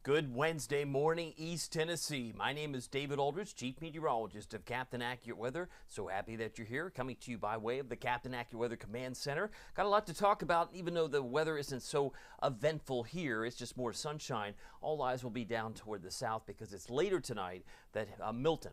Good Wednesday morning, East Tennessee. My name is David Aldridge, Chief Meteorologist of Captain Accurate Weather. So happy that you're here, coming to you by way of the Captain Accurate Weather Command Center. Got a lot to talk about, even though the weather isn't so eventful here. It's just more sunshine. All eyes will be down toward the south because it's later tonight that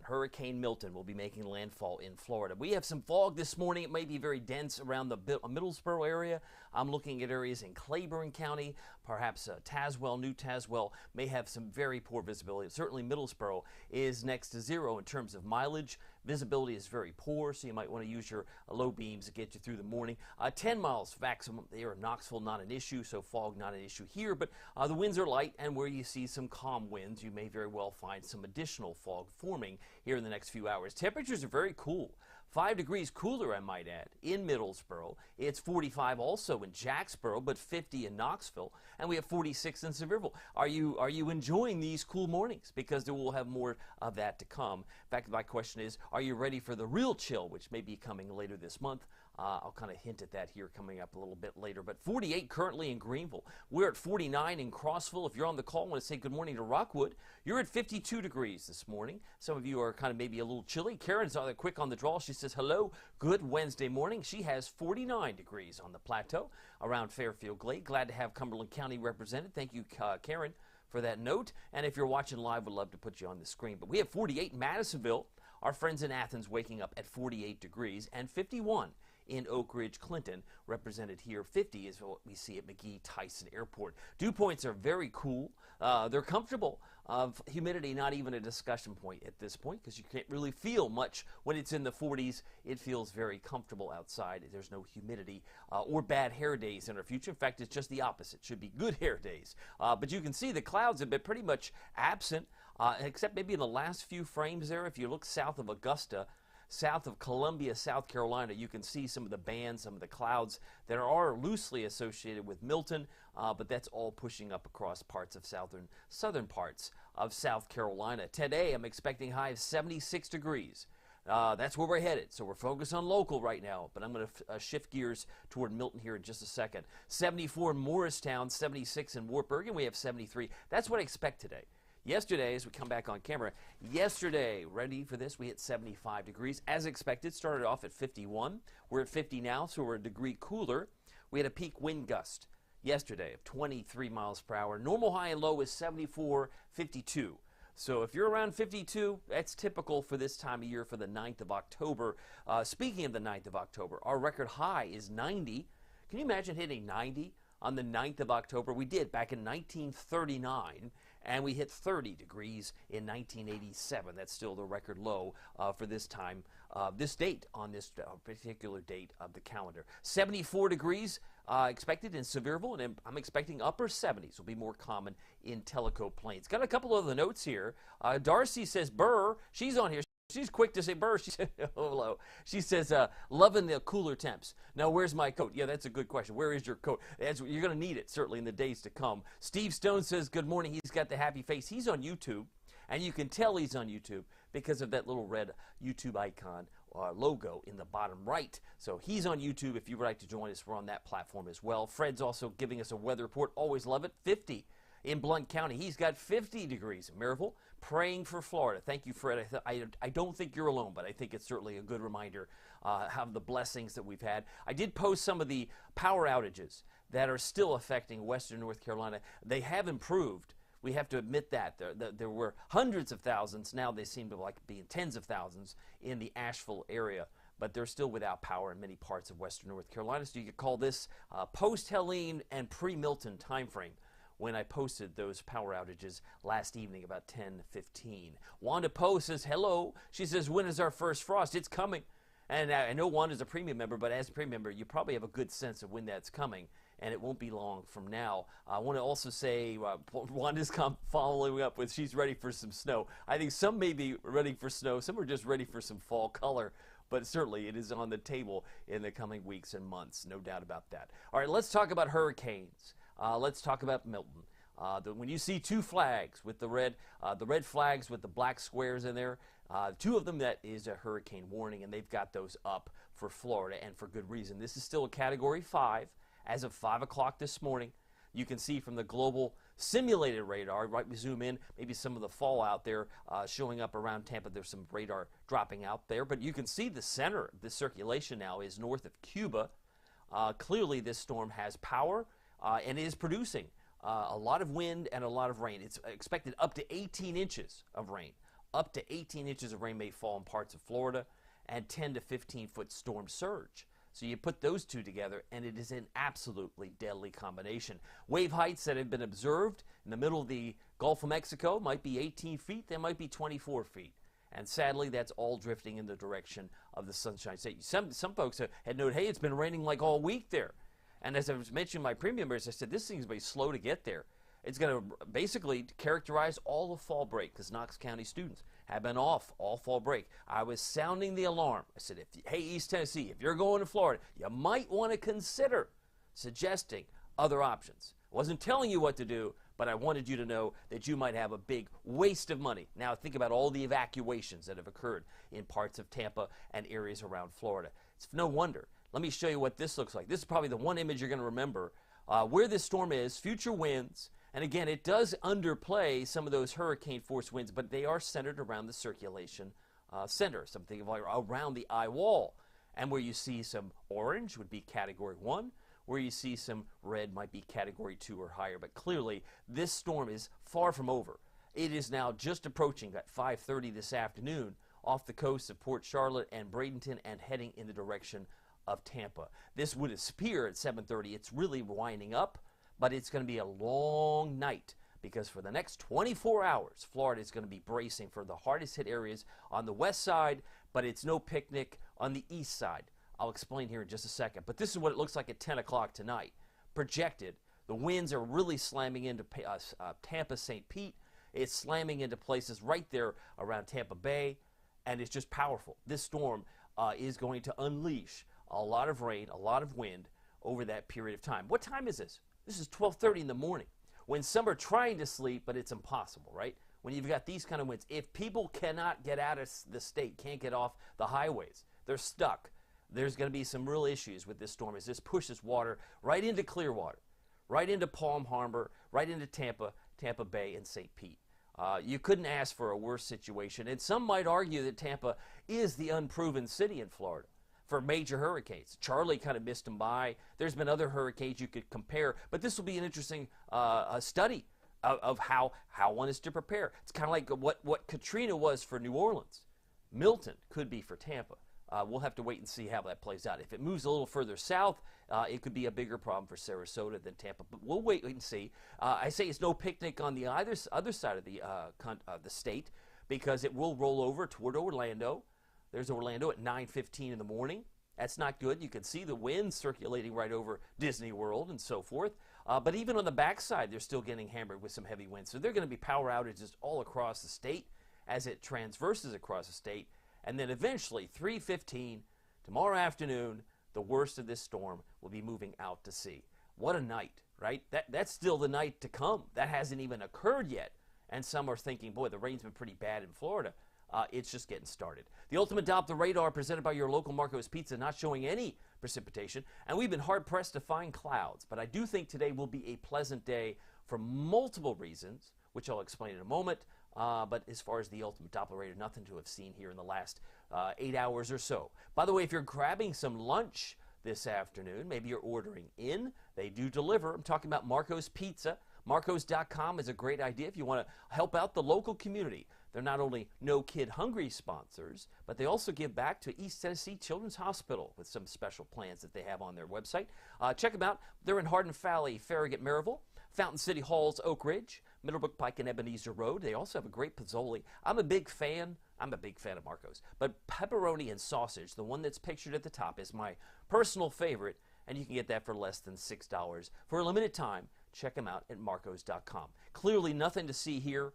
Hurricane Milton, will be making landfall in Florida. We have some fog this morning. It may be very dense around the Middlesboro area. I'm looking at areas in Claiborne County, perhaps Tazewell, New Tazewell, may have some very poor visibility. Certainly Middlesboro is next to zero in terms of mileage. Visibility is very poor, so you might want to use your low beams to get you through the morning. 10 miles maximum there in Knoxville, not an issue, so fog not an issue here, but the winds are light, and where you see some calm winds, you may very well find some additional fog forming here in the next few hours. Temperatures are very cool. 5 degrees cooler, I might add, in Middlesboro. It's 45 also in Jacksboro, but 50 in Knoxville, and we have 46 in Sevierville. Are you enjoying these cool mornings? Because there will have more of that to come. In fact, my question is, are you ready for the real chill, which may be coming later this month? I'll kind of hint at that here coming up a little bit later. But 48 currently in Greenville. We're at 49 in Crossville. If you're on the call, I want to say good morning to Rockwood. You're at 52 degrees this morning. Some of you are kind of maybe a little chilly. Karen's quick on the draw. She says, hello, good Wednesday morning. She has 49 degrees on the plateau around Fairfield Glade. Glad to have Cumberland County represented. Thank you, Karen, for that note. And if you're watching live, we'd love to put you on the screen. But we have 48 in Madisonville. Our friends in Athens waking up at 48 degrees and 51 in Oak Ridge, Clinton, represented here. 50 is what we see at McGee-Tyson Airport. Dew points are very cool. They're comfortable. Humidity, not even a discussion point at this point, because you can't really feel much when it's in the 40s. It feels very comfortable outside. There's no humidity or bad hair days in our future. In fact, it's just the opposite. It should be good hair days. But you can see the clouds have been pretty much absent, except maybe in the last few frames there. If you look south of Augusta, south of Columbia, South Carolina, you can see some of the bands, some of the clouds that are loosely associated with Milton, but that's all pushing up across parts of southern parts of South Carolina. Today, I'm expecting high of 76 degrees. That's where we're headed, so we're focused on local right now, but I'm going to shift gears toward Milton here in just a second. 74 in Morristown, 76 in Wartburg, and we have 73. That's what I expect today. Yesterday, as we come back on camera, ready for this, we hit 75 degrees. As expected, started off at 51. We're at 50 now, so we're a degree cooler. We had a peak wind gust yesterday of 23 miles per hour. Normal high and low is 74, 52. So if you're around 52, that's typical for this time of year for the 9th of October. Speaking of the 9th of October, our record high is 90. Can you imagine hitting 90 on the 9th of October? We did back in 1939. And we hit 30 degrees in 1987. That's still the record low for this time, this date, on this particular date of the calendar. 74 degrees expected in Sevierville, and I'm expecting upper 70s will be more common in Tellico Plains. Got a couple of the notes here. Darcy says, Burr, she's on here. She's quick to say, Burr, she said, hello. She says, loving the cooler temps. Now, where's my coat? Yeah, that's a good question. Where is your coat? You're going to need it, certainly, in the days to come. Steve Stone says, good morning. He's got the happy face. He's on YouTube, and you can tell he's on YouTube because of that little red YouTube icon logo in the bottom right. So he's on YouTube. If you would like to join us, we're on that platform as well. Fred's also giving us a weather report. Always love it. 50 in Blount County. He's got 50 degrees in Maryville. Praying for Florida. Thank you, Fred. I don't think you're alone, but I think it's certainly a good reminder of the blessings that we've had. I did post some of the power outages that are still affecting western North Carolina. They have improved. We have to admit that. There were hundreds of thousands. Now they seem to like being tens of thousands in the Asheville area, but they're still without power in many parts of western North Carolina. So you could call this post-Helene and pre-Milton timeframe, when I posted those power outages last evening about 10:15. Wanda Poe says, hello. She says, when is our first frost? It's coming. And I know Wanda's a premium member, but as a premium member, you probably have a good sense of when that's coming, and it won't be long from now. I want to also say Wanda's following up with she's ready for some snow. I think some may be ready for snow. Some are just ready for some fall color. But certainly it is on the table in the coming weeks and months, no doubt about that. All right, let's talk about hurricanes. Let's talk about Milton. When you see two flags with the red flags with the black squares in there, two of them, that is a hurricane warning, and they've got those up for Florida, and for good reason. This is still a Category 5 as of 5 o'clock this morning. You can see from the global simulated radar, right, we zoom in, maybe some of the fallout there showing up around Tampa. There's some radar dropping out there, but you can see the center of the circulation now is north of Cuba. Clearly this storm has power and is producing a lot of wind and a lot of rain. It's expected up to 18 inches of rain. Up to 18 inches of rain may fall in parts of Florida, and 10 to 15 foot storm surge. So you put those two together, and it is an absolutely deadly combination. Wave heights that have been observed in the middle of the Gulf of Mexico might be 18 feet, they might be 24 feet. And sadly, that's all drifting in the direction of the Sunshine State. Some folks had noted, hey, it's been raining like all week there. And as I was mentioning in my premium bears, I said, this thing's going to be slow to get there. It's going to basically characterize all of fall break because Knox County students have been off all fall break. I was sounding the alarm. I said, hey, East Tennessee, if you're going to Florida, you might want to consider suggesting other options. I wasn't telling you what to do, but I wanted you to know that you might have a big waste of money. Now think about all the evacuations that have occurred in parts of Tampa and areas around Florida. It's no wonder. Let me show you what this looks like. This is probably the one image you're going to remember. Where this storm is, future winds, and again, it does underplay some of those hurricane force winds, but they are centered around the circulation center, something like around the eye wall. And where you see some orange would be Category 1, where you see some red might be Category 2 or higher. But clearly, this storm is far from over. It is now just approaching at 5:30 this afternoon off the coast of Port Charlotte and Bradenton and heading in the direction of Tampa. This would appear at 7:30. It's really winding up, but it's going to be a long night because for the next 24 hours, Florida is going to be bracing for the hardest hit areas on the west side, but it's no picnic on the east side. I'll explain here in just a second, but this is what it looks like at 10 o'clock tonight. Projected, the winds are really slamming into Tampa, St. Pete. It's slamming into places right there around Tampa Bay, and it's just powerful. This storm is going to unleash a lot of rain, a lot of wind over that period of time. What time is this? This is 12:30 in the morning, when some are trying to sleep, but it's impossible, right? When you've got these kind of winds, if people cannot get out of the state, can't get off the highways, they're stuck. There's going to be some real issues with this storm as this pushes water right into Clearwater, right into Palm Harbor, right into Tampa, Tampa Bay, and St. Pete. You couldn't ask for a worse situation, and some might argue that Tampa is the unproven city in Florida for major hurricanes. Charlie kind of missed them by. There's been other hurricanes you could compare, but this will be an interesting study of how one is to prepare. It's kind of like what Katrina was for New Orleans. Milton could be for Tampa. We'll have to wait and see how that plays out. If it moves a little further south, it could be a bigger problem for Sarasota than Tampa. But we'll wait and see. I say it's no picnic on the other side of the state because it will roll over toward Orlando. There's Orlando at 9:15 in the morning. That's not good. You can see the winds circulating right over Disney World and so forth. But even on the backside, they're still getting hammered with some heavy winds. So there are going to be power outages all across the state as it transverses across the state. And then eventually, 3:15 tomorrow afternoon, the worst of this storm will be moving out to sea. What a night, right? That's still the night to come. That hasn't even occurred yet. And some are thinking, boy, the rain's been pretty bad in Florida. It's just getting started. The Ultimate Doppler Radar presented by your local Marco's Pizza, not showing any precipitation. And we've been hard-pressed to find clouds. But I do think today will be a pleasant day for multiple reasons, which I'll explain in a moment. But as far as the Ultimate Doppler Radar, nothing to have seen here in the last 8 hours or so. By the way, if you're grabbing some lunch this afternoon, maybe you're ordering in, they do deliver. I'm talking about Marco's Pizza. Marcos.com is a great idea if you want to help out the local community. They're not only No Kid Hungry sponsors, but they also give back to East Tennessee Children's Hospital with some special plans that they have on their website. Check them out. They're in Hardin Valley, Farragut, Maryville, Fountain City Halls, Oak Ridge, Middlebrook Pike, and Ebenezer Road. They also have a great Pizzoli. I'm a big fan of Marco's. But pepperoni and sausage, the one that's pictured at the top, is my personal favorite, and you can get that for less than $6 for a limited time. Check them out at Marcos.com. Clearly nothing to see here.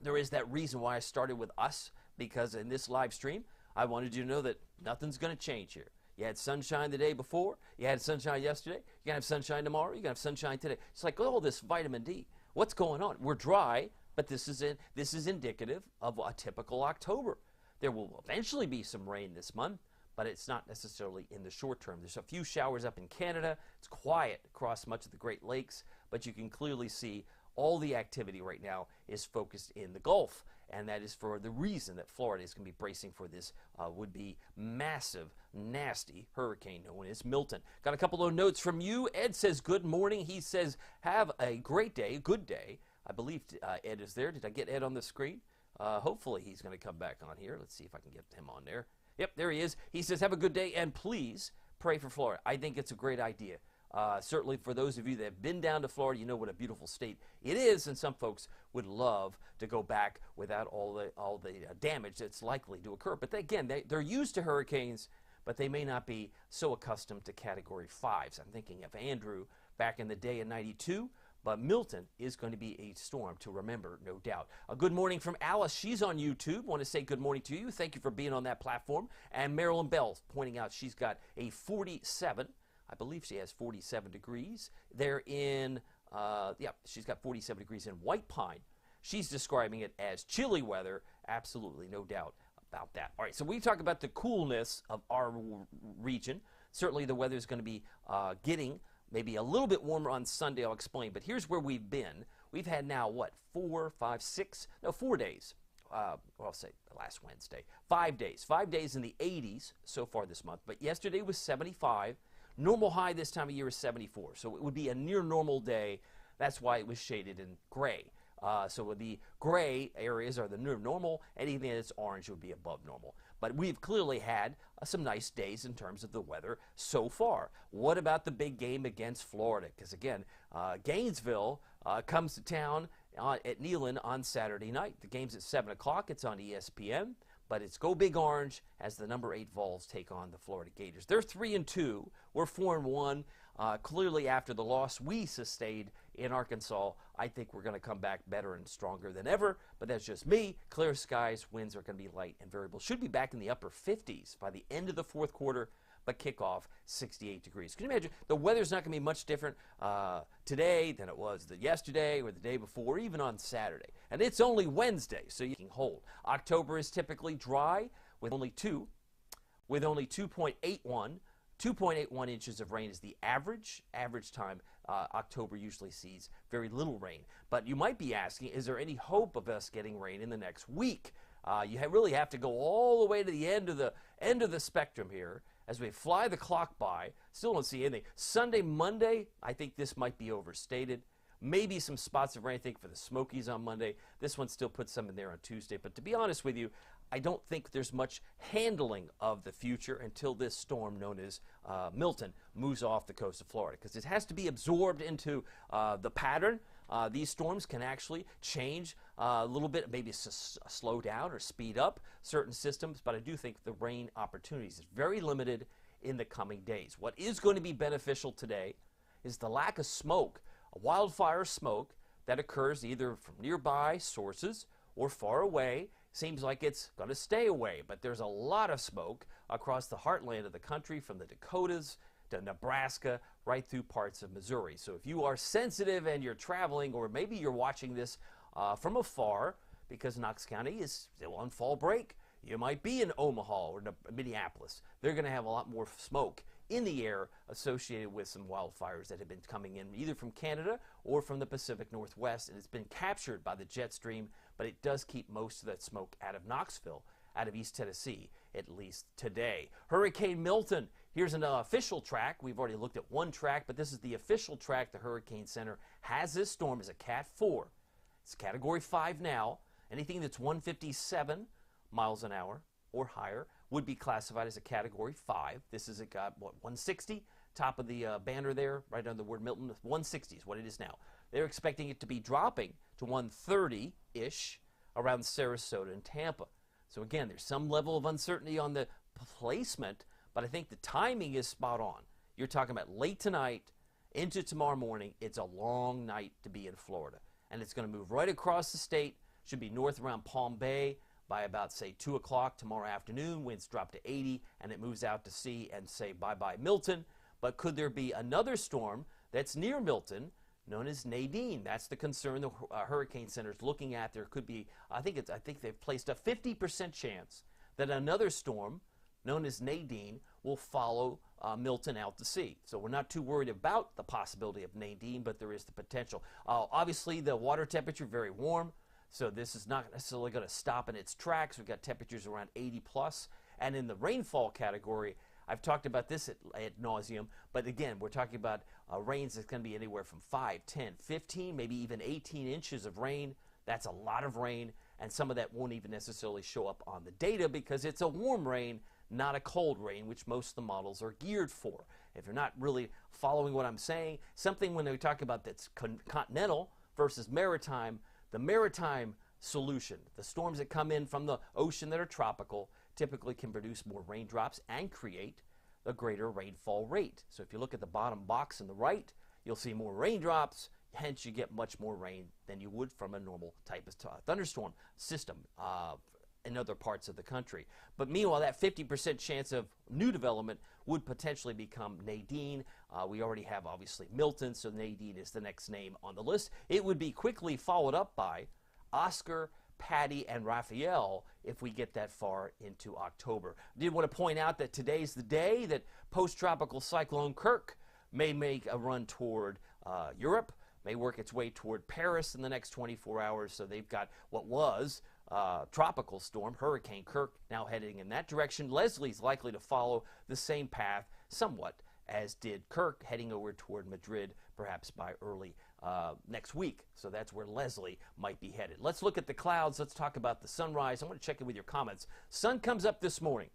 There is that reason why I started with us, because in this live stream, I wanted you to know that nothing's going to change here. You had sunshine the day before. You had sunshine yesterday. You're going to have sunshine tomorrow. You're going to have sunshine today. It's like, oh, this vitamin D. What's going on? We're dry, but this is indicative of a typical October. There will eventually be some rain this month, but it's not necessarily in the short term. There's a few showers up in Canada. It's quiet across much of the Great Lakes, but you can clearly see all the activity right now is focused in the Gulf. And that is for the reason that Florida is going to be bracing for this would-be massive, nasty hurricane known as Milton. Got a couple of notes from you. Ed says, good morning. He says, have a great day, good day. I believe Ed is there. Did I get Ed on the screen? Hopefully he's going to come back on here. Let's see if I can get him on there. Yep, there he is. He says, have a good day, and please pray for Florida. I think it's a great idea. Certainly for those of you that have been down to Florida, you know what a beautiful state it is, and some folks would love to go back without all the damage that's likely to occur. But again, they're used to hurricanes, but they may not be so accustomed to Category 5s. I'm thinking of Andrew back in the day in '92, but Milton is going to be a storm to remember, no doubt. A good morning from Alice. She's on YouTube. Want to say good morning to you. Thank you for being on that platform. And Marilyn Bell pointing out she's got a 47. I believe she has 47 degrees. They're in, she's got 47 degrees in White Pine. She's describing it as chilly weather. Absolutely, no doubt about that. All right, so we talk about the coolness of our region. Certainly the weather is going to be getting maybe a little bit warmer on Sunday. I'll explain. But here's where we've been. We've had now, what, 4 days. I'll say last Wednesday. 5 days. 5 days in the 80s so far this month. But yesterday was 75. Normal high this time of year is 74, so it would be a near normal day. That's why it was shaded in gray. So the gray areas are the near normal. Anything that's orange would be above normal. But we've clearly had some nice days in terms of the weather so far. What about the big game against Florida? Because again, Gainesville comes to town at Neyland on Saturday night. The game's at 7 o'clock. It's on ESPN. But it's Go Big Orange as the number 8 Vols take on the Florida Gators. They're 3-2. We're 4-1. Clearly, after the loss we sustained in Arkansas, I think we're going to come back better and stronger than ever. But that's just me. Clear skies, winds are going to be light and variable. Should be back in the upper 50s by the end of the fourth quarter. But kickoff 68 degrees. Can you imagine? The weather's not going to be much different today than it was yesterday or the day before, even on Saturday. And it's only Wednesday, so you can hold. October is typically dry with only 2.81 inches of rain is the average time. October usually sees very little rain. But you might be asking, is there any hope of us getting rain in the next week? You really have to go all the way to the end of the spectrum here. As we fly the clock by, still don't see anything. Sunday, Monday, I think this might be overstated. Maybe some spots of rain, I think, for the Smokies on Monday. This one still puts some in there on Tuesday. But to be honest with you, I don't think there's much handling of the future until this storm known as Milton moves off the coast of Florida, because it has to be absorbed into the pattern. These storms can actually change a little bit, maybe slow down or speed up certain systems, but I do think the rain opportunities is very limited in the coming days. What is going to be beneficial today is the lack of smoke, wildfire smoke that occurs either from nearby sources or far away. Seems like it's going to stay away, but there's a lot of smoke across the heartland of the country, from the Dakotas to Nebraska, right through parts of Missouri. So if you are sensitive and you're traveling, or maybe you're watching this from afar, because Knox County is still on fall break, you might be in Omaha or Minneapolis. They're going to have a lot more smoke in the air associated with some wildfires that have been coming in either from Canada or from the Pacific Northwest, and it's been captured by the jet stream, but it does keep most of that smoke out of Knoxville, out of East Tennessee, at least today. Hurricane Milton, here's an official track. We've already looked at one track, but this is the official track. The Hurricane Center has this storm as a Cat 4. It's Category 5 now. Anything that's 157 miles an hour or higher would be classified as a Category 5. This is at, 160? Top of the banner there, right under the word Milton. 160 is what it is now. They're expecting it to be dropping to 130-ish around Sarasota and Tampa. So again, there's some level of uncertainty on the placement, but I think the timing is spot on. You're talking about late tonight into tomorrow morning. It's a long night to be in Florida. And it's going to move right across the state. Should be north around Palm Bay by about, say, 2 o'clock tomorrow afternoon. Winds drop to 80, and it moves out to sea and say bye-bye Milton. But could there be another storm that's near Milton, known as Nadine? That's the concern the Hurricane Center is looking at. There could be, I think they've placed a 50% chance that another storm known as Nadine, will follow Milton out to sea. So we're not too worried about the possibility of Nadine, but there is the potential. Obviously, the water temperature very warm, so this is not necessarily going to stop in its tracks. We've got temperatures around 80 plus. And in the rainfall category, I've talked about this ad nauseum, but again, we're talking about rains that's going to be anywhere from 5, 10, 15, maybe even 18 inches of rain. That's a lot of rain, and some of that won't even necessarily show up on the data because it's a warm rain, not a cold rain, which most of the models are geared for. If you're not really following what I'm saying, something when we talk about that's continental versus maritime, the maritime solution, the storms that come in from the ocean that are tropical, typically can produce more raindrops and create a greater rainfall rate. So if you look at the bottom box on the right, you'll see more raindrops, hence you get much more rain than you would from a normal type of thunderstorm system in other parts of the country. But meanwhile, that 50% chance of new development would potentially become Nadine. We already have, obviously, Milton, so Nadine is the next name on the list. It would be quickly followed up by Oscar, Patty, and Raphael if we get that far into October. I did want to point out that today's the day that post-tropical cyclone Kirk may make a run toward Europe, may work its way toward Paris in the next 24 hours. So they've got what was tropical storm, Hurricane Kirk, now heading in that direction. Leslie's likely to follow the same path somewhat as did Kirk, heading over toward Madrid perhaps by early next week. So that's where Leslie might be headed. Let's look at the clouds. Let's talk about the sunrise. I want to check in with your comments. Sun comes up this morning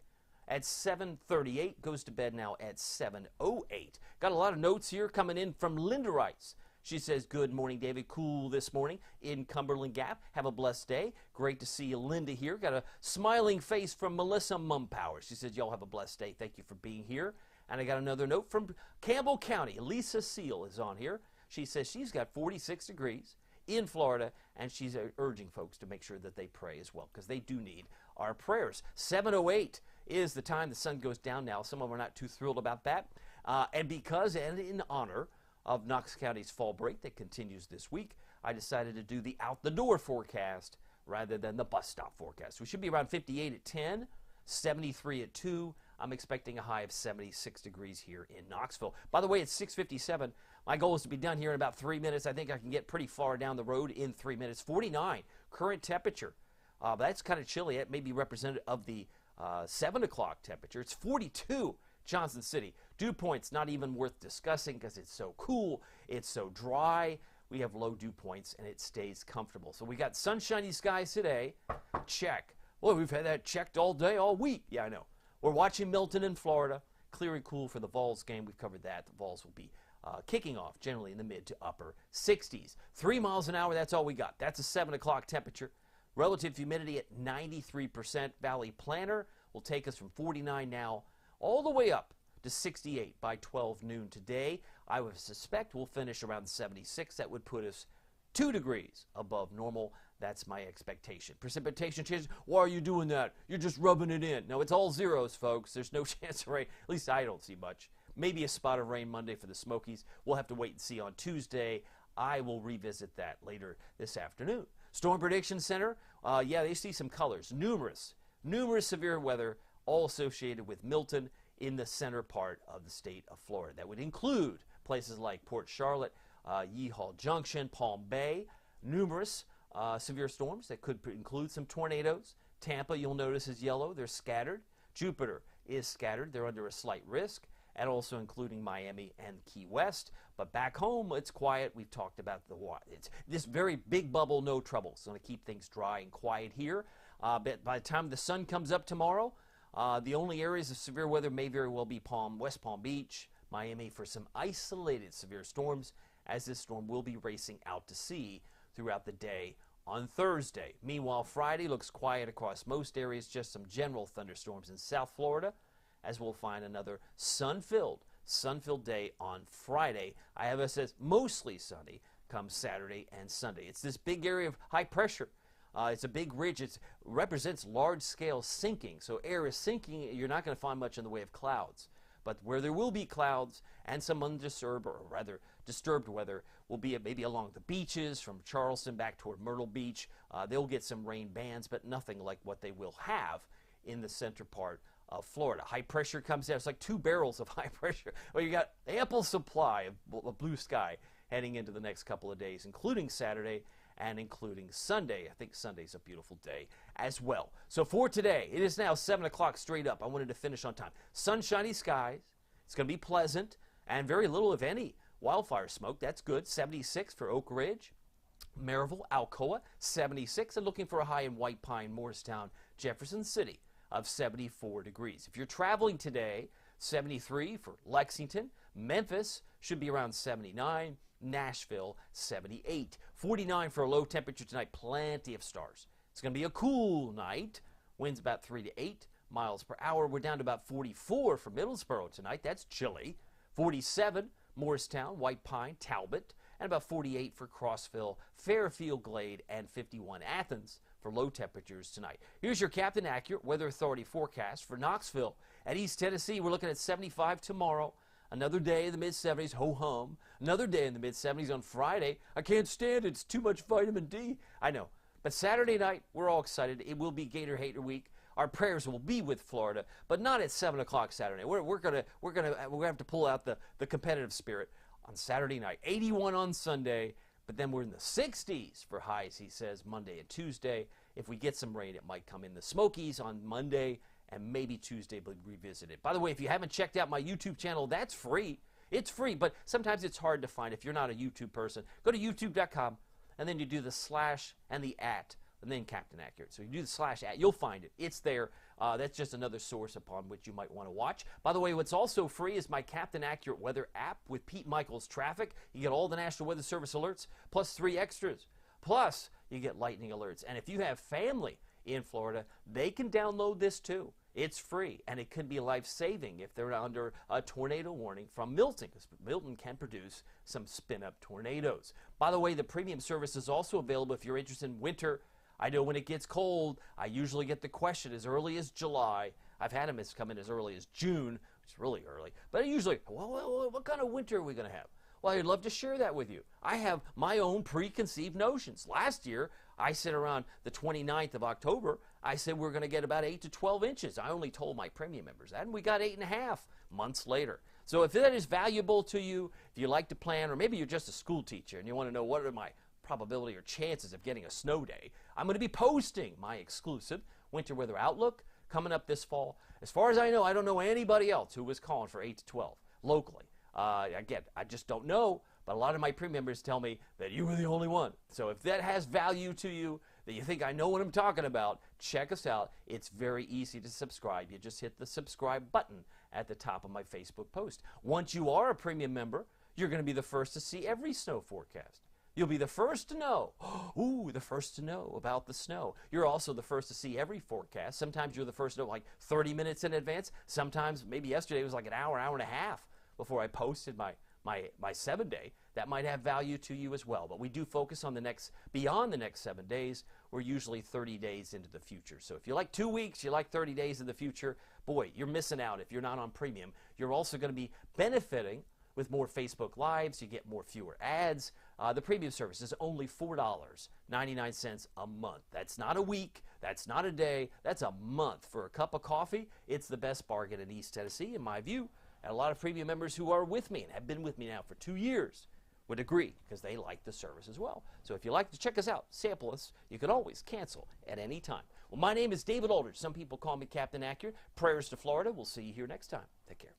at 7:38, goes to bed now at 7:08. Got a lot of notes here coming in from Linda Rice. She says, good morning, David. Cool this morning in Cumberland Gap. Have a blessed day. Great to see you, Linda, here. Got a smiling face from Melissa Mumpower. She says, y'all have a blessed day. Thank you for being here. And I got another note from Campbell County. Lisa Seal is on here. She says she's got 46 degrees in Florida, and she's urging folks to make sure that they pray as well, because they do need our prayers. 7:08 is the time the sun goes down now. Some of them are not too thrilled about that. And in honor of Knox County's fall break that continues this week, I decided to do the out-the-door forecast rather than the bus stop forecast. We should be around 58 at 10, 73 at 2. I'm expecting a high of 76 degrees here in Knoxville. By the way, it's 6:57. My goal is to be done here in about 3 minutes. I think I can get pretty far down the road in 3 minutes. 49 current temperature. That's kind of chilly. It may be representative of the 7 o'clock temperature. It's 42 Johnson City. Dew points not even worth discussing because it's so cool. It's so dry. We have low dew points and it stays comfortable. So we got sunshiny skies today. Check. Well, we've had that checked all day, all week. Yeah, I know. We're watching Milton in Florida. Clear and cool for the Vols game. We've covered that. The Vols will be kicking off generally in the mid to upper 60s. 3 miles an hour, that's all we got. That's a 7 o'clock temperature. Relative humidity at 93%. Valley Planner will take us from 49 now all the way up to 68 by 12 noon today. I would suspect we'll finish around 76. That would put us 2 degrees above normal. That's my expectation. Precipitation changes. Why are you doing that? You're just rubbing it in. No, it's all zeros, folks. There's no chance of rain. At least I don't see much. Maybe a spot of rain Monday for the Smokies. We'll have to wait and see on Tuesday. I will revisit that later this afternoon. Storm Prediction Center, yeah, they see some colors. Numerous severe weather, all associated with Milton in the center part of the state of Florida. That would include places like Port Charlotte, Yeehall Junction, Palm Bay. Numerous severe storms that could include some tornadoes. Tampa, you'll notice, is yellow. They're scattered. Jupiter is scattered. They're under a slight risk, and also including Miami and Key West. But back home, it's quiet. We've talked about it's this very big bubble, no trouble. It's going to keep things dry and quiet here. But by the time the sun comes up tomorrow, the only areas of severe weather may very well be West Palm Beach, Miami for some isolated severe storms, as this storm will be racing out to sea throughout the day on Thursday. Meanwhile, Friday looks quiet across most areas, just some general thunderstorms in South Florida, as we'll find another sun-filled day on Friday. I have us as mostly sunny come Saturday and Sunday. It's this big area of high pressure. It's a big ridge. It represents large-scale sinking. So air is sinking. You're not going to find much in the way of clouds. But where there will be clouds and some undisturbed, or rather disturbed weather, will be maybe along the beaches from Charleston back toward Myrtle Beach. They'll get some rain bands, but nothing like what they will have in the center part of Florida. High pressure comes down. It's like 2 barrels of high pressure. Well, you got ample supply of blue sky heading into the next couple of days, including Saturday and including Sunday. I think Sunday's a beautiful day as well. So for today, it is now 7 o'clock straight up. I wanted to finish on time. Sunshiny skies. It's going to be pleasant and very little, if any, wildfire smoke. That's good. 76 for Oak Ridge, Maryville, Alcoa, 76. And looking for a high in White Pine, Morristown, Jefferson City of 74 degrees. If you're traveling today, 73 for Lexington. Memphis should be around 79. Nashville, 78. 49 for a low temperature tonight. Plenty of stars. It's going to be a cool night. Winds about 3 to 8 miles per hour. We're down to about 44 for Middlesboro tonight. That's chilly. 47, Morristown, White Pine, Talbot. And about 48 for Crossville, Fairfield, Glade, and 51 Athens for low temperatures tonight. Here's your Captain Accurate Weather Authority forecast for Knoxville. At East Tennessee, we're looking at 75 tomorrow. Another day in the mid-70s, ho-hum. Another day in the mid-70s on Friday. I can't stand it. It's too much vitamin D. I know. But Saturday night, we're all excited. It will be Gator Hater Week. Our prayers will be with Florida, but not at 7 o'clock Saturday. We're gonna have to pull out the competitive spirit on Saturday night. 81 on Sunday, but then we're in the 60s for highs, he says, Monday and Tuesday. If we get some rain, it might come in the Smokies on Monday, and maybe Tuesday we'll revisit it. By the way, if you haven't checked out my YouTube channel, that's free. It's free, but sometimes it's hard to find if you're not a YouTube person. Go to youtube.com, and then you do the / and the @ and then Captain Accurate. So you do the / you'll find it. It's there. That's just another source upon which you might want to watch. By the way, what's also free is my Captain Accurate Weather app with Pete Michaels Traffic. You get all the National Weather Service alerts, plus 3 extras. Plus, you get lightning alerts. And if you have family in Florida, they can download this too. It's free, and it could be life-saving if they're under a tornado warning from Milton, because Milton can produce some spin-up tornadoes. By the way, the premium service is also available if you're interested in winter. I know when it gets cold, I usually get the question as early as July. I've had them come in as early as June, which is really early. But I usually, well, what kind of winter are we going to have? Well, I'd love to share that with you. I have my own preconceived notions. Last year, I said around the 29th of October, I said we're going to get about 8 to 12 inches. I only told my premium members that, and we got 8.5 months later. So if that is valuable to you, if you like to plan, or maybe you're just a school teacher and you want to know what are my probability or chances of getting a snow day, I'm going to be posting my exclusive winter weather outlook coming up this fall. As far as I know, I don't know anybody else who was calling for 8 to 12 locally. Again, I just don't know, but a lot of my premium members tell me that you were the only one. So if that has value to you, that you think I know what I'm talking about, check us out. It's very easy to subscribe. You just hit the subscribe button at the top of my Facebook post. Once you are a premium member, you're going to be the first to see every snow forecast. You'll be the first to know. Ooh, the first to know about the snow. You're also the first to see every forecast. Sometimes you're the first to know like 30 minutes in advance. Sometimes, maybe yesterday it was like an hour, hour and a half before I posted my 7-day. That might have value to you as well. But we do focus on beyond the next 7 days. We're usually 30 days into the future. So if you like 2 weeks, you like 30 days in the future, boy, you're missing out if you're not on premium. You're also going to be benefiting with more Facebook Lives. You get fewer ads. The premium service is only $4.99 a month. That's not a week. That's not a day. That's a month. For a cup of coffee, it's the best bargain in East Tennessee, in my view. And a lot of premium members who are with me and have been with me now for 2 years would agree because they like the service as well. So if you like to check us out, sample us, you can always cancel at any time. Well, my name is David Aldridge. Some people call me Captain Accurate. Prayers to Florida. We'll see you here next time. Take care.